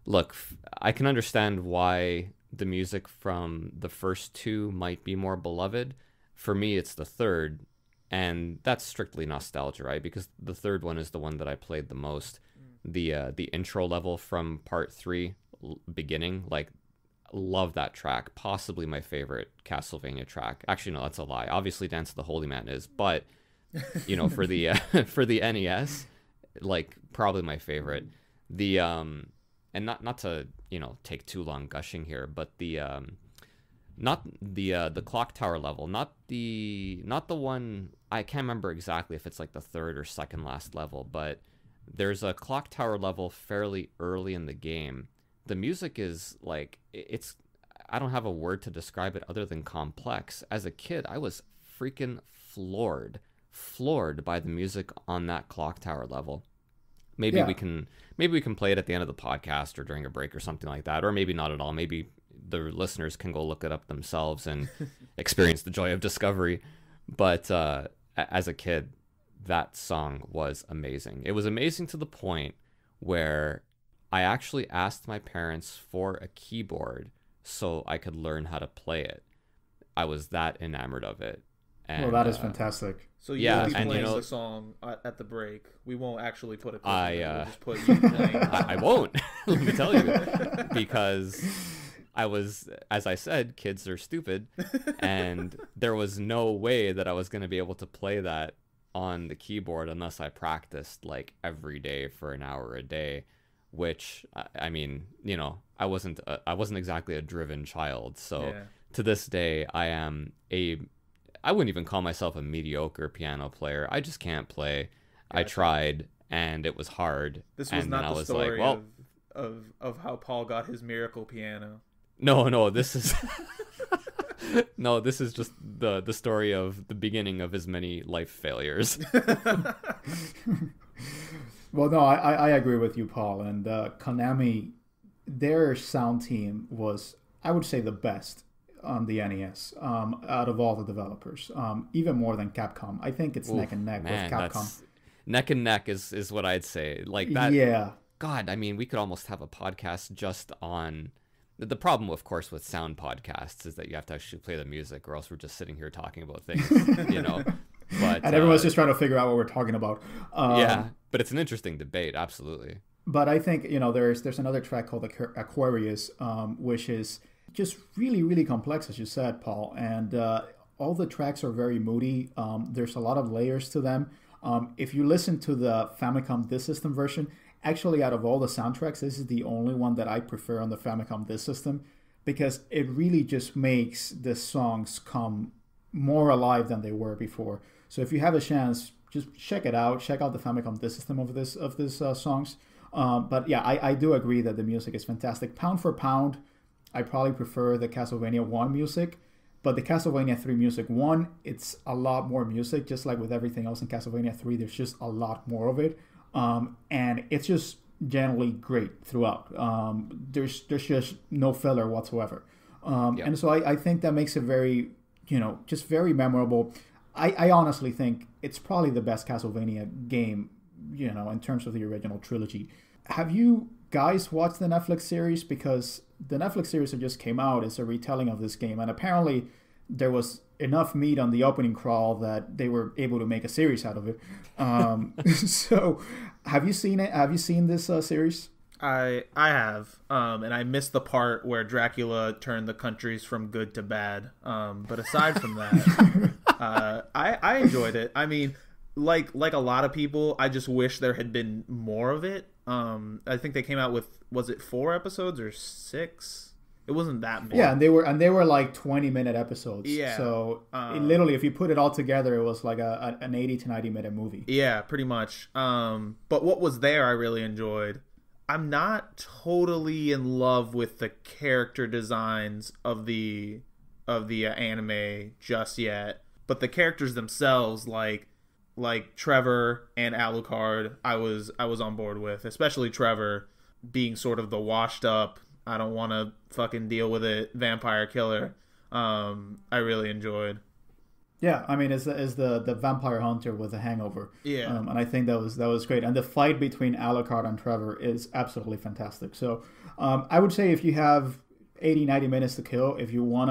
S2: look, I can understand why the music from the first two might be more beloved. For me, it's the third, and that's strictly nostalgia, right? Because the third one is the one that I played the most. The intro level from part 3, beginning, like, love that track. Possibly my favorite Castlevania track. Actually, no, that's a lie. Obviously, Dance of the Holy Man is, but you know, for the for the NES, like, probably my favorite. The and not to, you know, take too long gushing here, but the clock tower level, not the one, I can't remember exactly if it's like the third or second last level, but there's a clock tower level fairly early in the game. The music is like, it's, I don't have a word to describe it other than complex. As a kid, I was freaking floored by the music on that clock tower level. Maybe we can play it at the end of the podcast or during a break or something like that, or maybe not at all. Maybe the listeners can go look it up themselves and experience the joy of discovery. But as a kid, that song was amazing. It was amazing to the point where I actually asked my parents for a keyboard so I could learn how to play it. I was that enamored of it. And,
S1: well, that is fantastic.
S3: So you'll be playing the song at the break. We won't actually put it. We'll just put you playing.
S2: I won't. Let me tell you, because I was, as I said, kids are stupid, and there was no way that I was going to be able to play that on the keyboard unless I practiced like every day for an hour a day. Which, I mean, you know, I wasn't exactly a driven child. So to this day, I wouldn't even call myself a mediocre piano player. I just can't play. Gotcha. I tried, and it was hard.
S3: This was not the story of how Paul got his miracle piano.
S2: No, this is no, this is just the story of the beginning of his many life failures.
S1: Well, no, I agree with you, Paul. And Konami, their sound team was, I would say, the best on the NES out of all the developers, even more than Capcom. I think it's neck and neck with Capcom.
S2: Neck and neck is what I'd say. Like that. Yeah. God, I mean, we could almost have a podcast just on. The problem, of course, with sound podcasts is that you have to actually play the music, or else we're just sitting here talking about things, you know. But,
S1: and everyone's just trying to figure out what we're talking about.
S2: Yeah, but it's an interesting debate, absolutely.
S1: But I think, you know, there's another track called Aquarius, which is just really, really complex, as you said, Paul. And all the tracks are very moody. There's a lot of layers to them. If you listen to the Famicom Disk System version, actually, out of all the soundtracks, this is the only one that I prefer on the Famicom Disk System, because it really just makes the songs come more alive than they were before. So if you have a chance, just check it out. Check out the Famicom Disk System of this songs. But yeah, I do agree that the music is fantastic. Pound for pound, I probably prefer the Castlevania 1 music. But the Castlevania 3 music, it's a lot more music. Just like with everything else in Castlevania 3, there's just a lot more of it. And it's just generally great throughout. There's just no filler whatsoever. And so I think that makes it very, you know, just very memorable. I honestly think it's probably the best Castlevania game, you know, in terms of the original trilogy. Have you guys watched the Netflix series? Because the Netflix series that just came out is a retelling of this game, and apparently there was enough meat on the opening crawl that they were able to make a series out of it. So have you seen it? Have you seen this series?
S3: I have, and I missed the part where Dracula turned the countries from good to bad. But aside from that, I enjoyed it. I mean, like a lot of people, I just wish there had been more of it. I think they came out with, was it 4 episodes or 6? It wasn't that many.
S1: Yeah, and they were like 20-minute episodes. Yeah. So literally, if you put it all together, it was like an 80 to 90-minute movie.
S3: Yeah, pretty much. But what was there, I really enjoyed. I'm not totally in love with the character designs of the anime just yet, but the characters themselves, like Trevor and Alucard, I was on board with, especially Trevor being sort of the washed up, I don't want to fucking deal with it vampire killer. I really enjoyed.
S1: Yeah, I mean, it's the vampire hunter with a hangover.
S3: Yeah,
S1: and I think that was great. And the fight between Alucard and Trevor is absolutely fantastic. So I would say if you have 80, 90 minutes to kill, if you want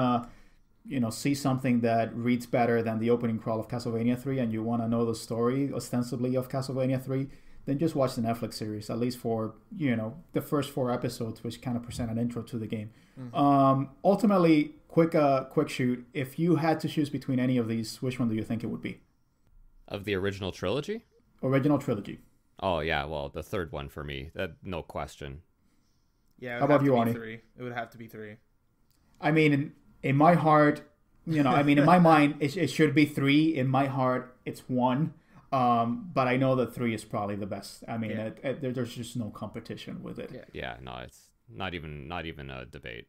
S1: to see something that reads better than the opening crawl of Castlevania 3 and you want to know the story ostensibly of Castlevania 3, then just watch the Netflix series, at least for the first 4 episodes, which kind of present an intro to the game. Ultimately, quick shoot, if you had to choose between any of these, which one do you think it would be?
S2: Of the original trilogy?
S1: Original trilogy.
S2: Oh yeah, well, the third one for me, that no question.
S3: Yeah,
S1: how about you, Arnie?
S3: 3. It would have to be 3.
S1: I mean, in my heart, in my mind, it should be 3. In my heart, it's 1. But I know that 3 is probably the best. I mean, there's just no competition with it.
S2: Yeah, no, it's not even a debate.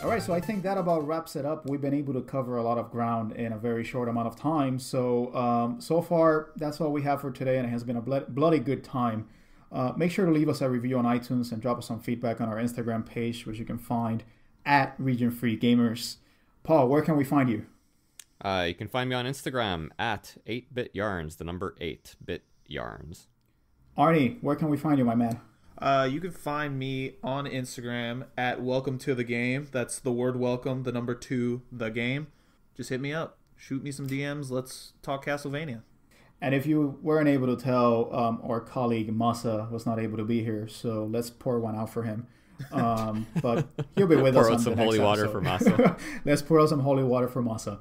S1: Alright, so I think that about wraps it up. We've been able to cover a lot of ground in a very short amount of time. So, so far, that's all we have for today, and it has been a bloody good time. Make sure to leave us a review on iTunes and drop us some feedback on our Instagram page, which you can find at Region Free Gamers. Paul, where can we find you?
S2: You can find me on Instagram at 8BitYarns, the number 8BitYarns.
S1: Arnie, where can we find you, my man?
S3: You can find me on Instagram at Welcome to the Game. That's the word welcome, the number 2, the game. Just hit me up. Shoot me some DMs. Let's talk Castlevania.
S1: And if you weren't able to tell, our colleague Masa was not able to be here, so let's pour one out for him. But he'll be with us on
S2: some
S1: the next
S2: holy water
S1: episode.
S2: For Masa.
S1: Let's pour out some holy water for Masa.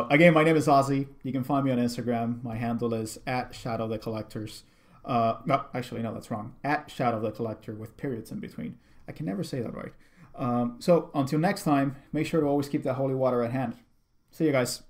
S1: Again, my name is Ozzy. You can find me on Instagram. My handle is at Shadow the Collectors. No, actually, no, that's wrong. At Shadow the Collector with periods in between. I can never say that right. So until next time, make sure to always keep that holy water at hand. See you guys.